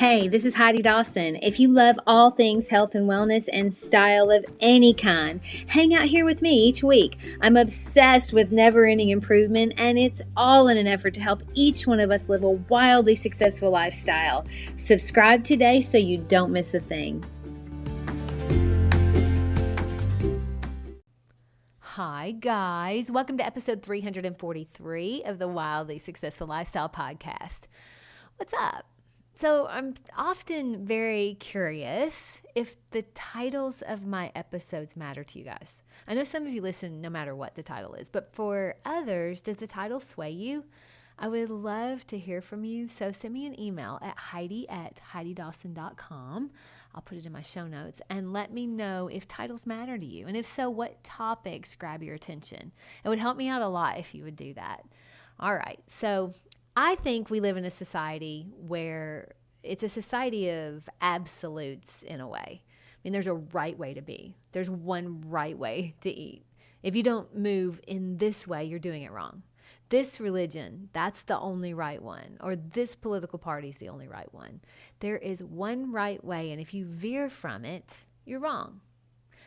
Hey, this is Heidi Dawson. If you love all things health and wellness and style of any kind, hang out here with me each week. I'm obsessed with never-ending improvement, and it's all in an effort to help each one of us live a wildly successful lifestyle. Subscribe today so you don't miss a thing. Hi, guys. Welcome to episode 343 of the Wildly Successful Lifestyle Podcast. What's up? So I'm often very curious if the titles of my episodes matter to you guys. I know some of you listen no matter what the title is, but for others, does the title sway you? I would love to hear from you, so send me an email at heidi@heididawson.com. I'll put it in my show notes, and let me know if titles matter to you, and if so, what topics grab your attention. It would help me out a lot if you would do that. All right, so I think we live in a society where it's a society of absolutes in a way. I mean, there's a right way to be. There's one right way to eat. If you don't move in this way, you're doing it wrong. This religion, that's the only right one. Or this political party is the only right one. There is one right way, and if you veer from it, you're wrong.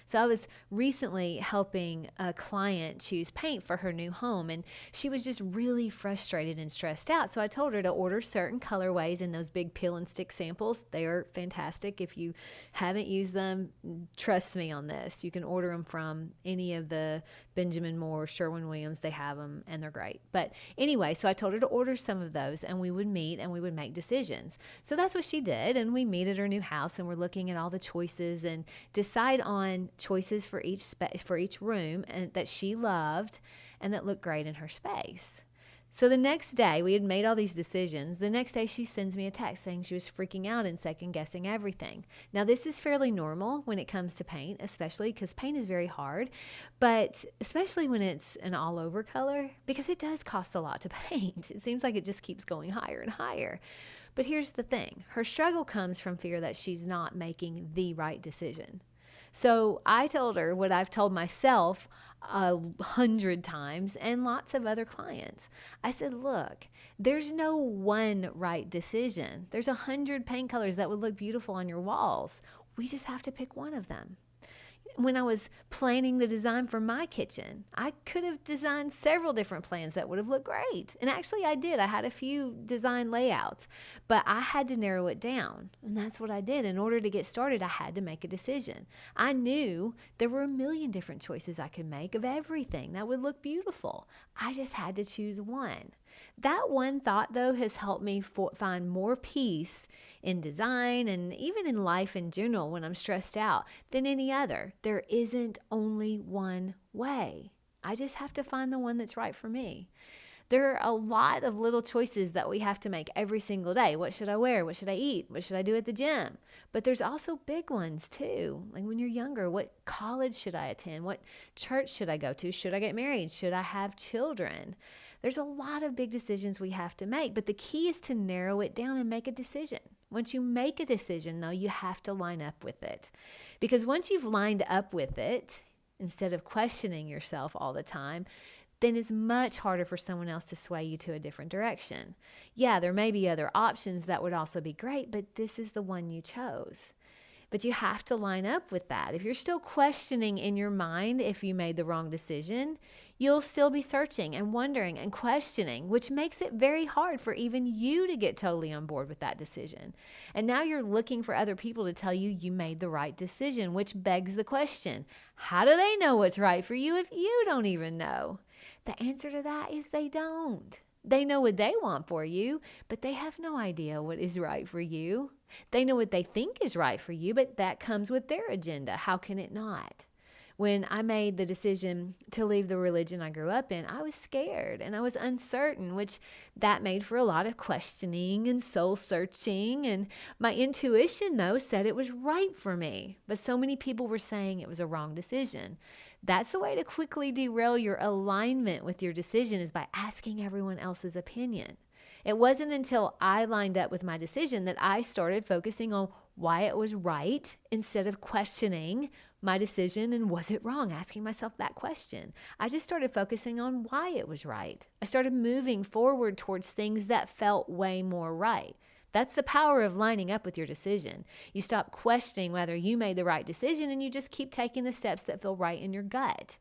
So I was recently helping a client choose paint for her new home, and she was just really frustrated and stressed out. So I told her to order certain colorways in those big peel and stick samples. They are fantastic. If you haven't used them, trust me on this. You can order them from any of the Benjamin Moore, Sherwin-Williams. They have them, and they're great. But anyway, so I told her to order some of those, and we would meet, and we would make decisions. So that's what she did, and we meet at her new house, and we're looking at all the choices and decide on choices for each room and that she loved and that looked great in her space. So the next day, we had made all these decisions. The next day, she sends me a text saying she was freaking out and second-guessing everything. Now, this is fairly normal when it comes to paint, especially because paint is very hard, but especially when it's an all-over color, because it does cost a lot to paint. It seems like it just keeps going higher and higher. But here's the thing. Her struggle comes from fear that she's not making the right decision. So I told her what I've told myself 100 times and lots of other clients. I said, look, there's no one right decision. There's 100 paint colors that would look beautiful on your walls. We just have to pick one of them. When I was planning the design for my kitchen, I could have designed several different plans that would have looked great. And actually I did. I had a few design layouts, but I had to narrow it down. And that's what I did. In order to get started, I had to make a decision. I knew there were a million different choices I could make of everything that would look beautiful. I just had to choose one. That one thought, though, has helped me find more peace in design and even in life in general when I'm stressed out than any other. There isn't only one way. I just have to find the one that's right for me. There are a lot of little choices that we have to make every single day. What should I wear? What should I eat? What should I do at the gym? But there's also big ones too. Like when you're younger, what college should I attend? What church should I go to? Should I get married? Should I have children? There's a lot of big decisions we have to make, but the key is to narrow it down and make a decision. Once you make a decision, though, you have to line up with it. Because once you've lined up with it, instead of questioning yourself all the time, then it's much harder for someone else to sway you to a different direction. Yeah, there may be other options that would also be great, but this is the one you chose. But you have to line up with that. If you're still questioning in your mind if you made the wrong decision, you'll still be searching and wondering and questioning, which makes it very hard for even you to get totally on board with that decision. And now you're looking for other people to tell you you made the right decision, which begs the question, how do they know what's right for you if you don't even know? The answer to that is they don't. They know what they want for you, but they have no idea what is right for you. They know what they think is right for you, but that comes with their agenda. How can it not? When I made the decision to leave the religion I grew up in, I was scared and I was uncertain, which that made for a lot of questioning and soul searching. And my intuition, though, said it was right for me. But so many people were saying it was a wrong decision. That's the way to quickly derail your alignment with your decision, is by asking everyone else's opinion. It wasn't until I lined up with my decision that I started focusing on why it was right instead of questioning my decision and was it wrong, asking myself that question. I just started focusing on why it was right. I started moving forward towards things that felt way more right. That's the power of lining up with your decision. You stop questioning whether you made the right decision and you just keep taking the steps that feel right in your gut.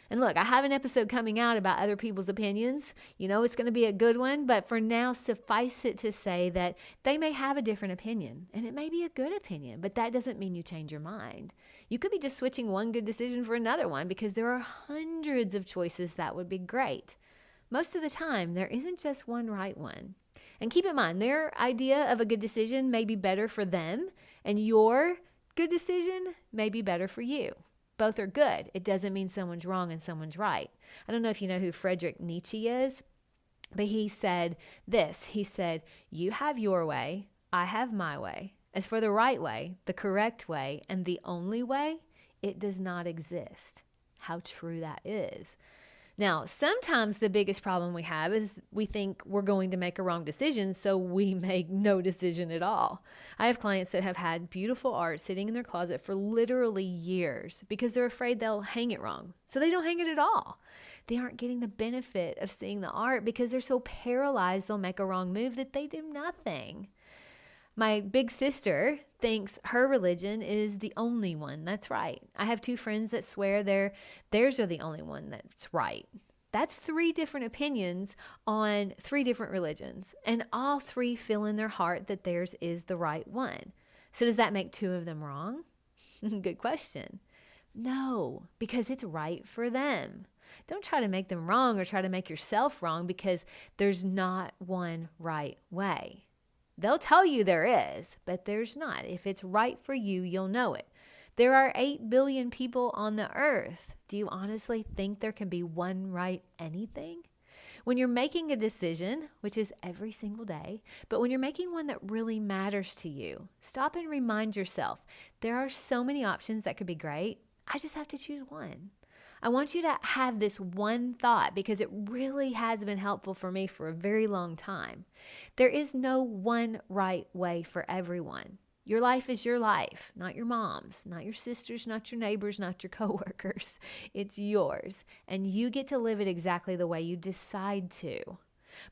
And look, I have an episode coming out about other people's opinions. You know, it's going to be a good one, but for now, suffice it to say that they may have a different opinion, and it may be a good opinion, but that doesn't mean you change your mind. You could be just switching one good decision for another one because there are hundreds of choices that would be great. Most of the time, there isn't just one right one. And keep in mind, their idea of a good decision may be better for them, and your good decision may be better for you. Both are good. It doesn't mean someone's wrong and someone's right. I don't know if you know who Friedrich Nietzsche is, but he said this. He said, "You have your way, I have my way. As for the right way, the correct way, and the only way, it does not exist." How true that is. Now, sometimes the biggest problem we have is we think we're going to make a wrong decision, so we make no decision at all. I have clients that have had beautiful art sitting in their closet for literally years because they're afraid they'll hang it wrong, so they don't hang it at all. They aren't getting the benefit of seeing the art because they're so paralyzed they'll make a wrong move that they do nothing. My big sister thinks her religion is the only one that's right. I have two friends that swear theirs are the only one that's right. That's 3 different opinions on 3 different religions, and all 3 feel in their heart that theirs is the right one. So does that make 2 of them wrong? Good question. No, because it's right for them. Don't try to make them wrong or try to make yourself wrong because there's not one right way. They'll tell you there is, but there's not. If it's right for you, you'll know it. There are 8 billion people on the earth. Do you honestly think there can be one right anything? When you're making a decision, which is every single day, but when you're making one that really matters to you, stop and remind yourself, there are so many options that could be great. I just have to choose one. I want you to have this one thought because it really has been helpful for me for a very long time. There is no one right way for everyone. Your life is your life, not your mom's, not your sister's, not your neighbor's, not your coworkers. It's yours, and you get to live it exactly the way you decide to.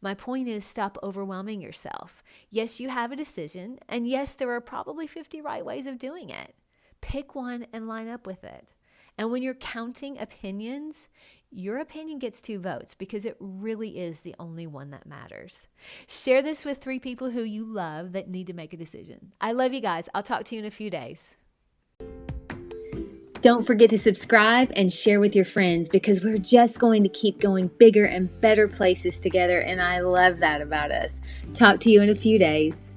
My point is, stop overwhelming yourself. Yes, you have a decision, and yes, there are probably 50 right ways of doing it. Pick one and line up with it. And when you're counting opinions, your opinion gets 2 votes because it really is the only one that matters. Share this with 3 people who you love that need to make a decision. I love you guys. I'll talk to you in a few days. Don't forget to subscribe and share with your friends because we're just going to keep going bigger and better places together, and I love that about us. Talk to you in a few days.